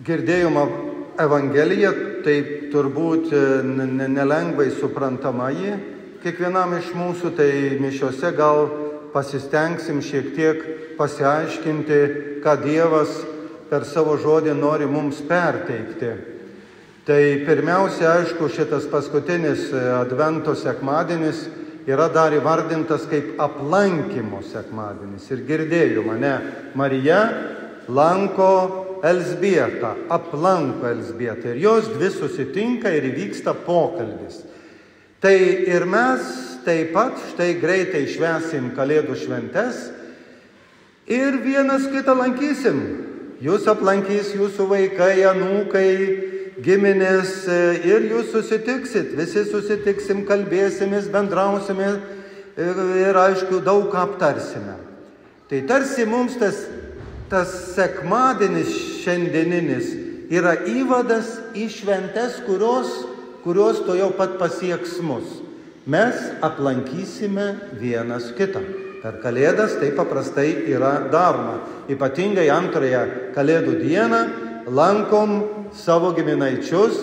Girdėjom Evangeliją, tai turbūt nelengvai suprantama ji kiekvienam iš mūsų, tai mišiose gal pasistengsim šiek tiek pasiaiškinti, ką Dievas per savo žodį nori mums perteikti. Tai pirmiausia, aišku, šitas paskutinis Advento sekmadienis yra dar įvardintas kaip aplankymo sekmadienis. Ir girdėjau mane, Marija lanko Elzbietą, aplanko Elzbietą ir jos dvi susitinka ir įvyksta pokalbis. Tai ir mes taip pat štai greitai švęsim Kalėdų šventes ir vienas kitą lankysim. Jūs aplankys jūsų vaikai, anūkai, giminės ir jūs susitiksit, visi susitiksim, kalbėsimės, bendrausime ir aišku daug ką aptarsime. Tai tarsi mums tas sekmadienis šiandieninis yra įvadas į šventes, kurios to jau pat pasieks mus. Mes aplankysime vienas kitą. Per Kalėdas tai paprastai yra daroma. Ypatingai antrąją Kalėdų dieną lankom savo giminaičius,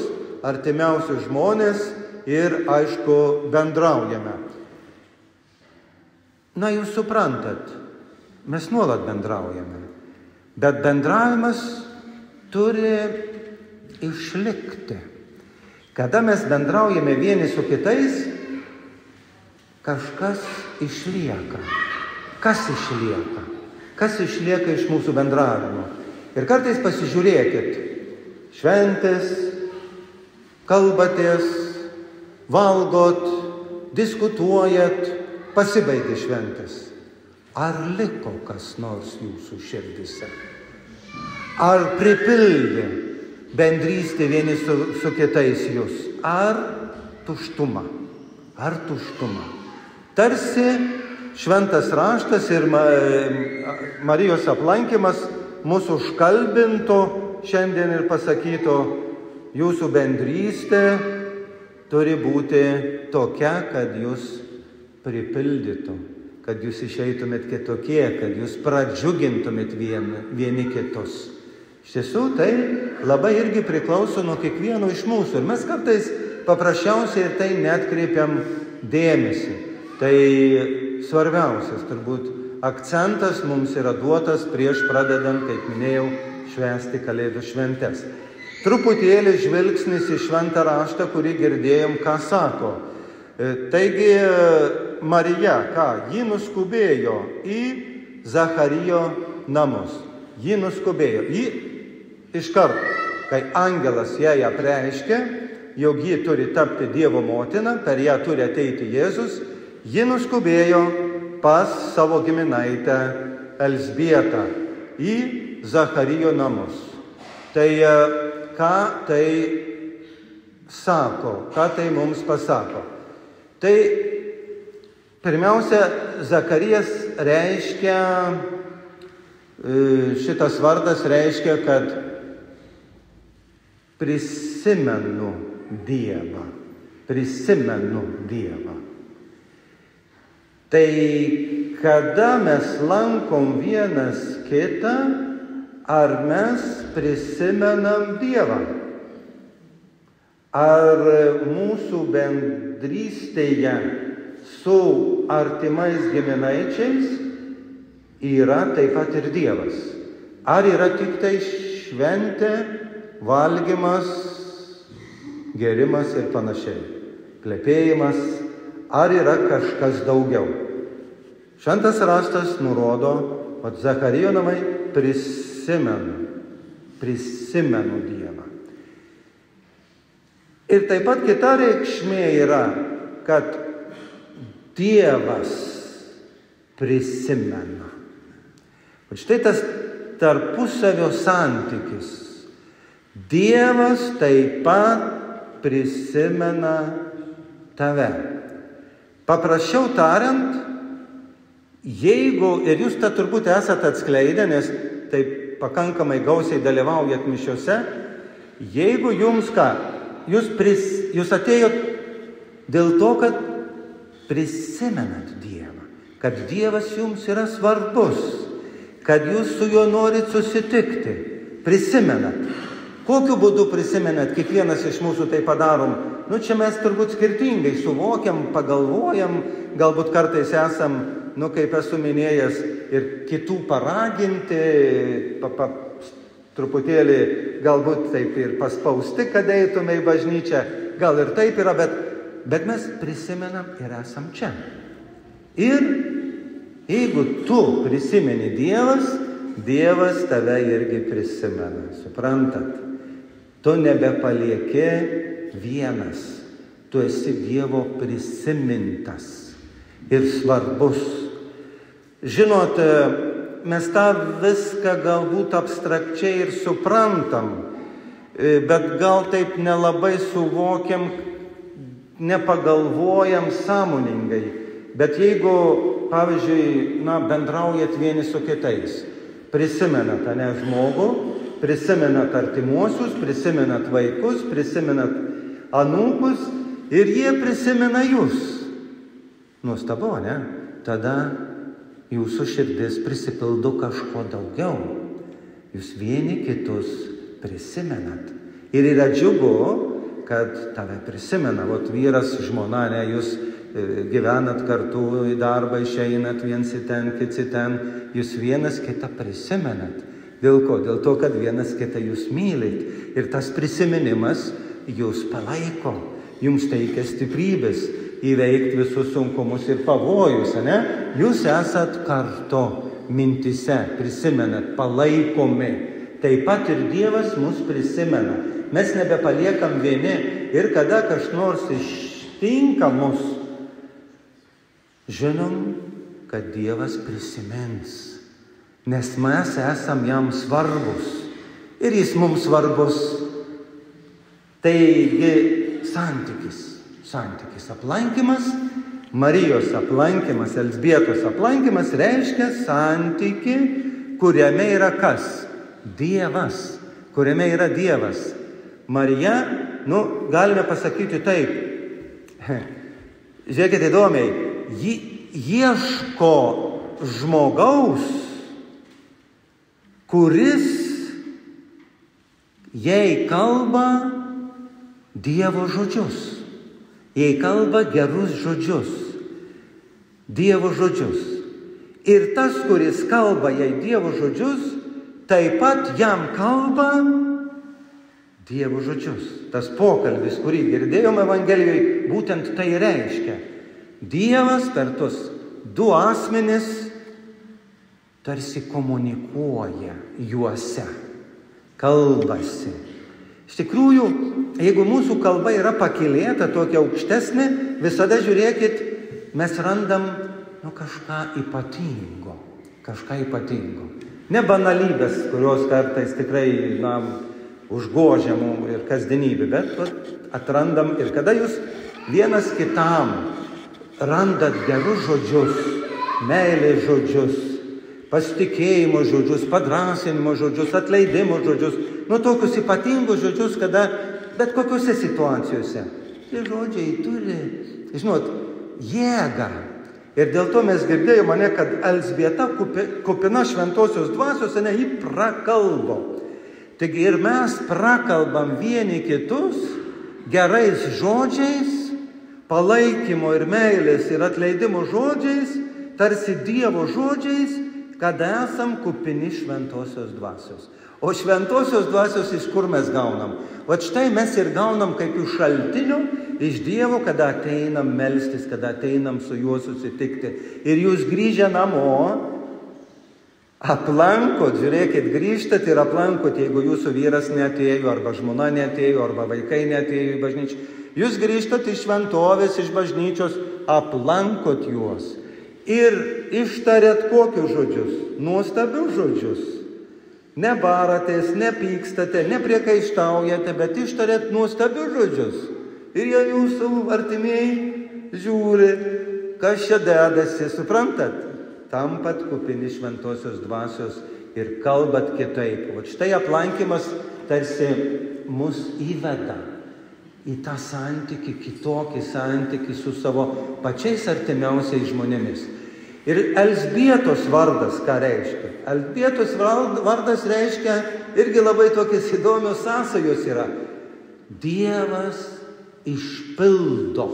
artimiausius žmonės ir, aišku, bendraujame. Na, jūs suprantat, mes nuolat bendraujame. Bet bendravimas turi išlikti. Kada mes bendraujame vieni su kitais, kažkas išlieka. Kas išlieka? Kas išlieka iš mūsų bendravimo? Ir kartais pasižiūrėkit, šventės, kalbatės, valgot, diskutuojat, pasibaigė šventės. Ar liko kas nors jūsų širdise? Ar pripildė bendrystė vieni su kitais jūs? Ar tuštuma? Ar tuštuma? Tarsi šventas raštas ir Marijos aplankymas mūsų užkalbinto šiandien ir pasakyto, jūsų bendrystė turi būti tokia, kad jūs pripildytų. Kad jūs išeitumėt kitokie, kad jūs pradžiugintumėt vieni kitus. Iš tiesų, tai labai irgi priklauso nuo kiekvieno iš mūsų. Ir mes kartais paprasčiausiai ir tai neatkreipiam dėmesį. Tai svarbiausias turbūt akcentas mums yra duotas prieš pradedant, kaip minėjau, švęsti Kalėdų šventes. Truputėlį žvilgsnis į šventą raštą, kurį girdėjom, ką sako. Taigi Marija, ji nuskubėjo į Zacharijo namus. Ji nuskubėjo. Ji iškart, kai angelas jai apreiškė, jog ji turi tapti Dievo motina, per ją turi ateiti Jėzus, ji nuskubėjo pas savo giminaitę Elzbietą į Zacharijo namus. Tai ką tai sako, ką tai mums pasako? Tai pirmiausia, Zacharijas reiškia, šitas vardas reiškia, kad prisimenu Dievą. Prisimenu Dievą. Tai kada mes lankom vienas kitą, ar mes prisimenam Dievą? Ar mūsų bendrystėje su artimais giminaičiais yra taip pat ir Dievas? Ar yra tik tai šventė, valgymas, gerimas ir panašiai, plepėjimas, ar yra kažkas daugiau? Šventas raštas nurodo, kad Zacharijo namai prisimenu Dievą. Ir taip pat kita reikšmė yra, kad Dievas prisimena. O štai tas tarpusavio santykis. Dievas taip pat prisimena tave. Paprasčiau tariant, jeigu, ir jūs tą turbūt esate atskleidę, nes taip pakankamai gausiai dalyvaujat mišiose, jeigu jums jūs atėjot dėl to, kad prisimenat Dievą, kad Dievas jums yra svarbus, kad jūs su juo norit susitikti, prisimenat. Kokiu būdu prisimenat, kiekvienas iš mūsų tai padarom? Nu, čia mes turbūt skirtingai suvokiam, pagalvojam, galbūt kartais esam, nu, kaip esu minėjęs, ir kitų paraginti, truputėlį galbūt taip ir paspausti, kad eitume į bažnyčią, gal ir taip yra, bet mes prisimenam ir esam čia. Ir jeigu tu prisimeni Dievas tave irgi prisimena, suprantat? Tu nebepalieki vienas, tu esi Dievo prisimintas ir svarbus. Žinot, mes tą viską galbūt abstrakčiai ir suprantam, bet gal taip nelabai suvokiam, nepagalvojam sąmoningai. Bet jeigu, pavyzdžiui, bendraujat vieni su kitais, prisimenat žmogų, prisimenat artimuosius, prisimenat vaikus, prisimenat anūkus ir jie prisimena jūs. Nuostabu, ne? Tada jūsų širdis prisipildo kažko daugiau. Jūs vieni kitus prisimenat. Ir yra džiugu, kad tave prisimena. Vat vyras, žmona, ne, jūs gyvenat kartu, į darbą išeinat, viens į ten, kits į ten, jūs vienas kitą prisimenat. Dėl ko? Dėl to, kad vienas kitą jūs mylit. Ir tas prisiminimas jūs palaiko, jums teikia stiprybės įveikti visus sunkumus ir pavojus, ne? Jūs esat kartu mintise, prisimenat, palaikomi. Taip pat ir Dievas mus prisimena. Mes nebepaliekam vieni ir kada kas nors ištinka mus, žinom, kad Dievas prisimins, nes mes esam jam svarbus ir jis mums svarbus. Taigi santykis aplankymas, Marijos aplankymas, Elzbietos aplankymas reiškia santykį, kuriame yra kas? Dievas, kuriame yra Dievas. Marija, galime pasakyti taip, žiūrėkite įdomiai, ji ieško žmogaus, kuris jai kalba Dievo žodžius, jai kalba gerus žodžius, Dievo žodžius. Ir tas, kuris kalba jai Dievo žodžius, taip pat jam kalba Dievo žodžius. Tas pokalbis, kurį girdėjome Evangelijoje, būtent tai reiškia. Dievas per tus du asmenis tarsi komunikuoja juose, kalbasi. Iš tikrųjų, jeigu mūsų kalba yra pakylėta, tokia aukštesnė, visada žiūrėkit, mes randam kažką ypatingo. Ne banalybės, kurios kartais tikrai užgožia mums ir kasdienybė, bet atrandam ir kada jūs vienas kitam randat gerus žodžius, meilės žodžius, pasitikėjimo žodžius, padrasinimo žodžius, atleidimo žodžius, tokius ypatingus žodžius, kada bet kokiuose situacijose. Tie žodžiai turi, jėgą. Ir dėl to mes girdėjome, kad Elzbieta kupina šventosios dvasios, ji prakalbo. Taigi ir mes prakalbam vieni kitus gerais žodžiais, palaikymo ir meilės ir atleidimo žodžiais, tarsi Dievo žodžiais, kada esam kupini šventosios dvasios. O šventosios dvasios iš kur mes gaunam? O štai mes ir gaunam kaip iš šaltinio, iš Dievo, kada ateinam melstis, kada ateinam su juo susitikti. Ir jūs grįžę namo, aplankot, žiūrėkit, grįžtat ir aplankot, jeigu jūsų vyras neatėjo, arba žmona neatėjo, arba vaikai neatėjo į bažnyčią. Jūs grįžtat iš šventovės, iš bažnyčios, aplankot juos. Ir ištarėt kokius žodžius? Nuostabius žodžius. Nebaratės, nepykstate, nepriekaištaujate, bet ištarėt nuostabius žodžius. Ir jie jūsų artimieji žiūri, kas čia dedasi, suprantat? Tampat kupini šventosios dvasios ir kalbat kitaip. O štai aplankymas tarsi mus įveda į tą santykį, kitokį santykį su savo pačiais artimiausiais žmonėmis. Ir Elzbietos vardas ką reiškia? Elzbietos vardas reiškia, irgi labai tokios įdomios sąsajos yra. Dievas išpildo.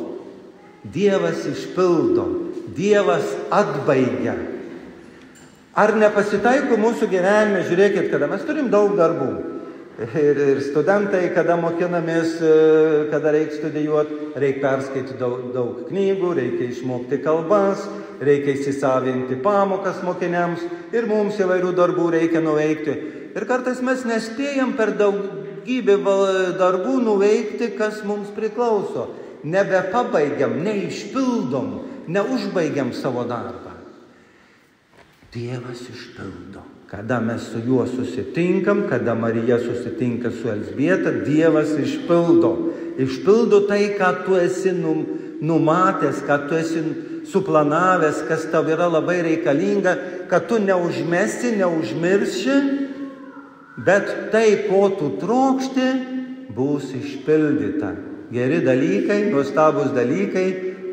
Dievas išpildo. Dievas atbaigia. Ar nepasitaiko mūsų gyvenime, žiūrėkit, kada mes turim daug darbų. Ir studentai, kada mokinamės, kada reikia studijuoti, reikia perskaityti daug knygų, reikia išmokti kalbas, reikia įsisavinti pamokas mokiniams ir mums įvairių darbų reikia nuveikti. Ir kartais mes nespėjam per daugybę darbų nuveikti, kas mums priklauso. Nebepabaigiam, neišpildom, neužbaigiam savo darbą. Dievas išpildo. Kada mes su juo susitinkam, kada Marija susitinka su Elzbieta, Dievas išpildo. Išpildo tai, ką tu esi numatęs, ką tu esi suplanavęs, kas tau yra labai reikalinga, kad tu neužmesi, neužmirši, bet tai, ko tu trokšti, bus išpildyta. Geri dalykai, nuostabus dalykai,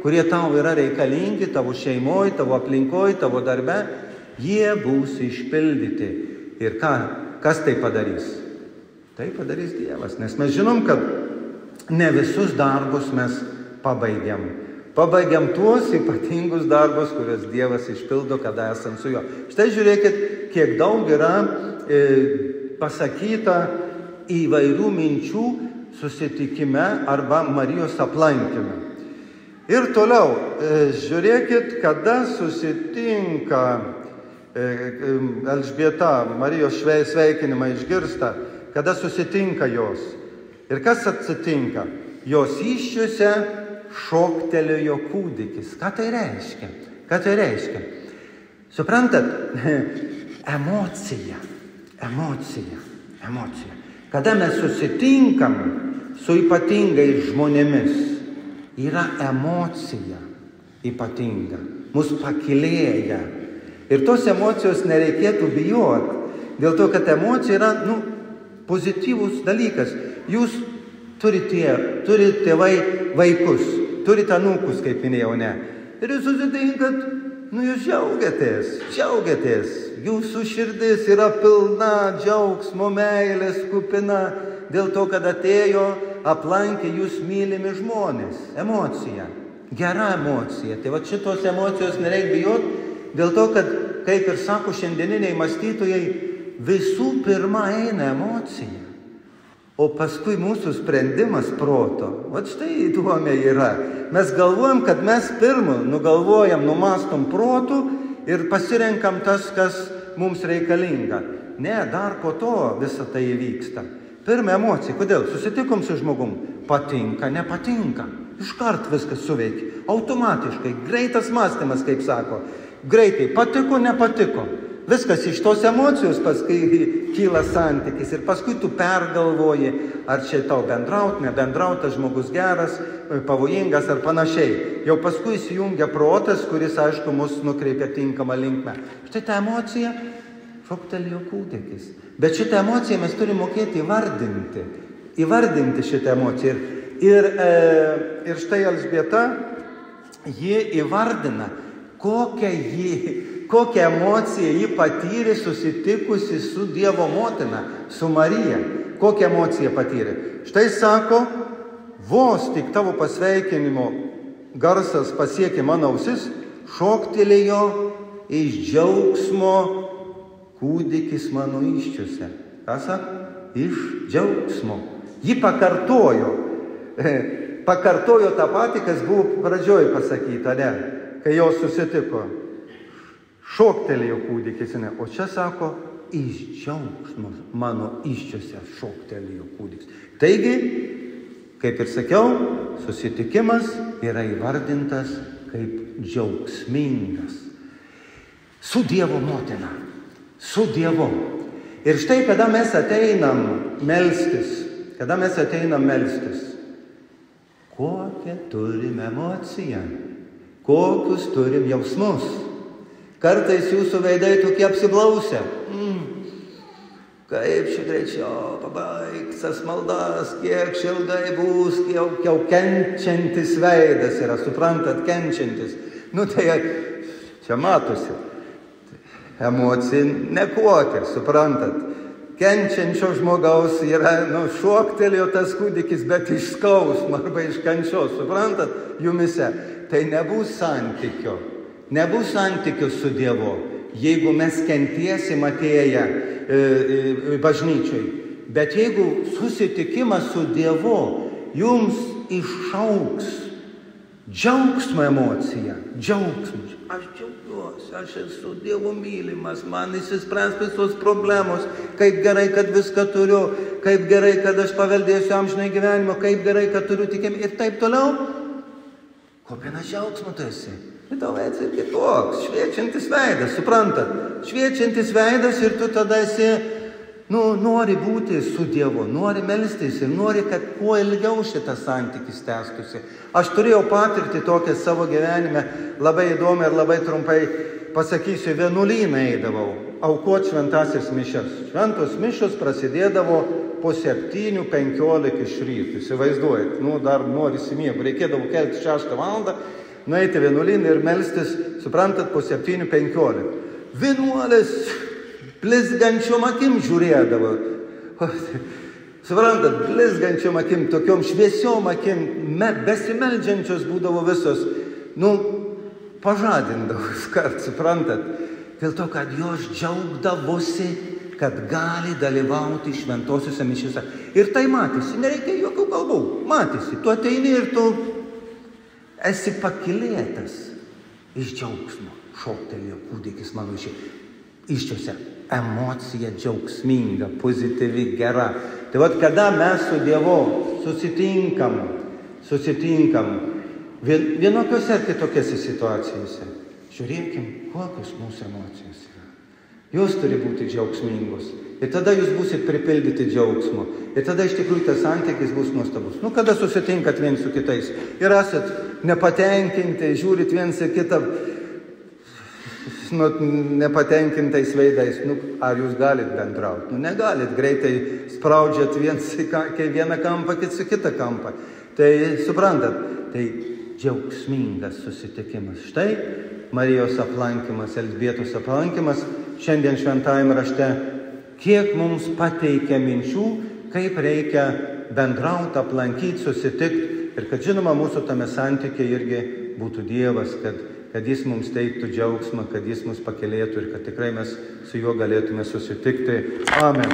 kurie tau yra reikalingi, tavo šeimoje, tavo aplinkoje, tavo darbe, jie bus išpildyti. Ir kas tai padarys? Tai padarys Dievas, nes mes žinom, kad ne visus darbus mes pabaigiam. Pabaigiam tuos ypatingus darbus, kuriuos Dievas išpildo, kada esam su juo. Štai žiūrėkit, kiek daug yra pasakyta įvairių minčių susitikime arba Marijos aplankime. Ir toliau, žiūrėkit, kada susitinka Elžbieta, Marijos sveikinimą išgirsta, kada susitinka jos. Ir kas atsitinka? Jos įsčiose šoktelėjo kūdikis. Ką tai reiškia? Ką tai reiškia? Suprantat? Emocija. Kada mes susitinkam su ypatingais žmonėmis, yra emocija ypatinga. Mus pakilėja. Ir tos emocijos nereikėtų bijoti, dėl to, kad emocija yra, pozityvus dalykas. Jūs turite tėvai vaikus, turite anūkus, kaip minėjau, ne. Ir jūs susitinkat, jūs džiaugiatės. Jūsų širdis yra pilna džiaugsmo, meilės kupina, dėl to, kad atėjo, aplankė jūs mylimi žmonės. Emocija, gera emocija. Tai va šitos emocijos nereikia bijoti, dėl to, kad, kaip ir sako šiandieniniai mąstytojai, visų pirma eina emocija, o paskui mūsų sprendimas proto. Va štai įdomiai yra. Mes galvojam, kad mes pirmą nugalvojam, numastom protų ir pasirenkam tas, kas mums reikalinga. Ne, dar po to visą tai įvyksta. Pirma emocija. Kodėl? Susitikom su žmogum. Patinka, nepatinka. Iškart viskas suveikia. Automatiškai. Greitas mąstymas, kaip sako. Greitai, patiko, nepatiko. Viskas iš tos emocijos paskui kyla santykis ir paskui tu pergalvoji, ar čia tau bendraut, nebendraut, tas žmogus geras, pavojingas ar panašiai. Jau paskui įsijungia protas, kuris, aišku, mus nukreipia tinkamą linkmę. Štai ta emocija, šoktelėjo kūdikis. Bet šitą emociją mes turime mokėti įvardinti šitą emociją. Ir štai Elžbieta, ji įvardina, kokią emociją ji patyrė susitikusi su Dievo motina, su Marija. Kokią emociją patyrė? Štai sako, vos tik tavo pasveikinimo garsas pasiekė mano ausis, šoktelėjo iš džiaugsmo kūdikis mano įsčiose. Ką sako? Iš džiaugsmo. Ji pakartojo tą patį, kas buvo pradžioj pasakyta, ne? Kai jos susitiko, šoktelėjo kūdikis, ne? O čia sako, iš džiaugsmo mano įsčiose šoktelėjo kūdikis. Taigi, kaip ir sakiau, susitikimas yra įvardintas kaip džiaugsmingas. Su Dievo motina, su Dievu. Ir štai, kada mes ateinam melstis, kokią turim emociją, kokius turim jausmus. Kartais jūsų veidai tokie apsiblausę. Kaip čia greičiau pabaigs tas maldas, kiek šilgai bus, kiek kenčiantis veidas yra, suprantat, kenčiantis. Tai Čia matosi. Emocija nekokia, suprantat. Kenčiančio žmogaus yra, šoktelėjo tas kūdikis, bet iš skausmo arba iš kančios, suprantat, jumise. Tai nebus santykio su Dievu, jeigu mes kentiesim atėję bažnyčiai. Bet jeigu susitikimas su Dievu jums išauks džiaugsmo emociją, džiaugsmas. Aš džiaugiuosi, aš esu Dievo mylimas, man išsispręs visos problemos, kaip gerai, kad viską turiu, kaip gerai, kad aš paveldėsiu amžinai gyvenimą, kaip gerai, kad turiu tikėjimą ir taip toliau. Kupinas džiaugsmo tu esi. Ir tau esi kitoks, šviečiantis veidas, suprantat? Šviečiantis veidas ir tu tada esi, nori būti su Dievu, nori melstis ir nori, kad kuo ilgiau šitas santykis tęstųsi. Aš turėjau patirtį tokią savo gyvenime, labai įdomią ir labai trumpai pasakysiu, vienuolyną eidavau, aukoti šventasias mišias. Šventos mišios prasidėdavo po 7:15 iš ryto, įsivaizduojat, dar norisi miego, reikėdavo kelti 6 valandą, nueiti vienuolyną ir melstis, suprantat, po 7:15. Vienuolis blizgančiom akim žiūrėdavo. Suprantat, blizgančiom akim, tokiom šviesiom akim, besimeldžiančios būdavo visos. Pažadindavo skart, suprantat. Dėl to, kad jos džiaugdavosi, kad gali dalyvauti šventosiuose mišiuose. Ir tai matėsi, nereikia jokių kalbų. Matėsi, tu ateini ir tu esi pakylėtas iš džiaugsmo. Šoktelėjo kūdikis mano iščiose. Emocija džiaugsminga, pozityvi, gera. Tai vat, kada mes su Dievu susitinkam vienokiose ar kitokiose situacijose, žiūrėkim, kokios mūsų emocijos yra. Jūs turi būti džiaugsmingos. Ir tada jūs būsit pripildyti džiaugsmo. Ir tada iš tikrųjų tas santykis bus nuostabus. Kada susitinkat vieni su kitais ir esat nepatenkinti, žiūrit viens į kitą nepatenkintais veidais, ar jūs galit bendrauti? Negalit, greitai spraudžiat vieną kampą, kits į kitą kampą. Tai suprantat, tai džiaugsmingas susitikimas. Štai Marijos aplankymas, Elzbietos aplankymas šiandien šventajame rašte, kiek mums pateikia minčių, kaip reikia bendrauti, aplankyti, susitikti ir kad žinoma mūsų tame santykiai irgi būtų Dievas, kad jis mums teiktų džiaugsmą, kad jis mus pakylėtų ir kad tikrai mes su juo galėtume susitikti. Amen.